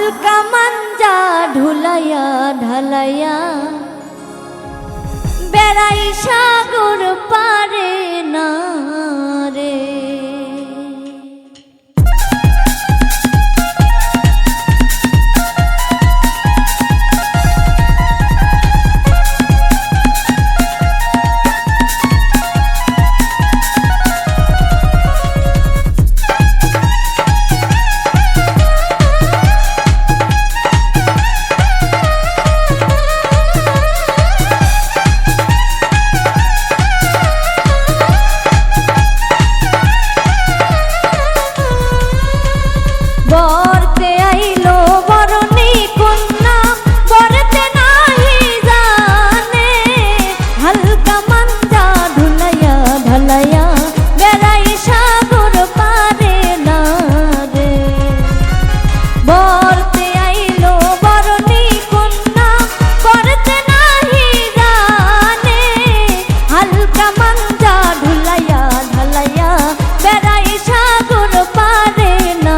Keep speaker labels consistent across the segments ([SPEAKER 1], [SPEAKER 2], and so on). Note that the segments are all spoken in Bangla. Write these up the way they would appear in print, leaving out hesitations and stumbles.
[SPEAKER 1] হালকা মাঞ্জা ঢুলাইয়া ঢালাইয়া বেড়াই সাগর পারে না রে। বরতে আইলো বরণী কন্যা বরতে নাহি জানে, হালকা মাঞ্জা ঢুলাইয়া ঢালাইয়া বেড়াই সাগর পারে না রে। বরতে আইলো বরণী কন্যা বরতে নাহি জানে, হালকা মাঞ্জা ঢুলাইয়া ঢালাইয়া বেড়াই সাগর পারে না।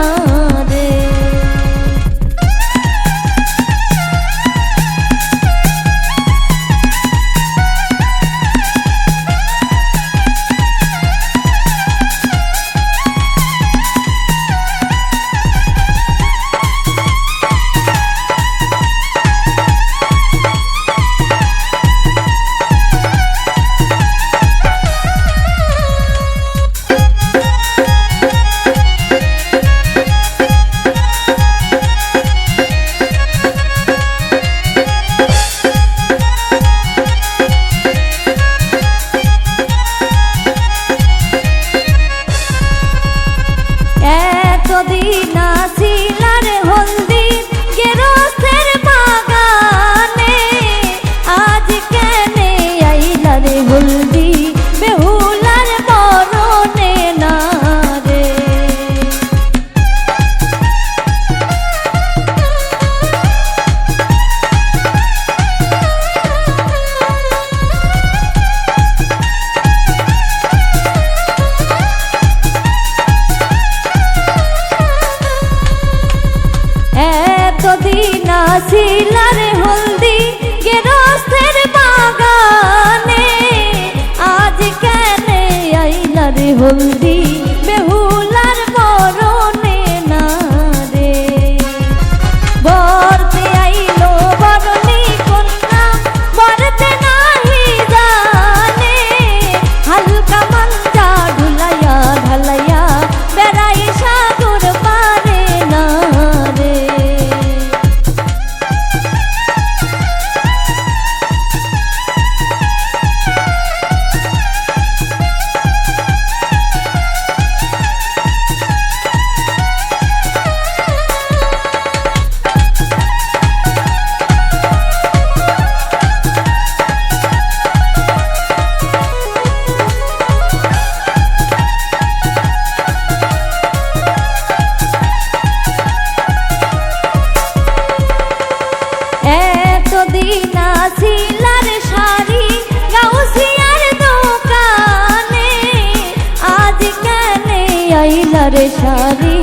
[SPEAKER 1] এতদিন আসিলার হলদি গেরস্তের বাগানে, আজ কেনে আইলার হলদি বেহুলার বরণে না রে। এতদিন আসিলার হলদি গেরস্তের বাগানে, আজ কেনে আইলার হলদি বেহুলার বরণে না রে। বরতে আইলো বরণী কন্যা বরতে নাহি জানে, হালকা মাঞ্জা ঢুলাইয়া ঢালাইয়া বেড়াই সাগর পারে না রে। এতদিন আসিলার শাড়ি গাউসিয়ার দোকানে, আজ কেনে আইলার শাড়ি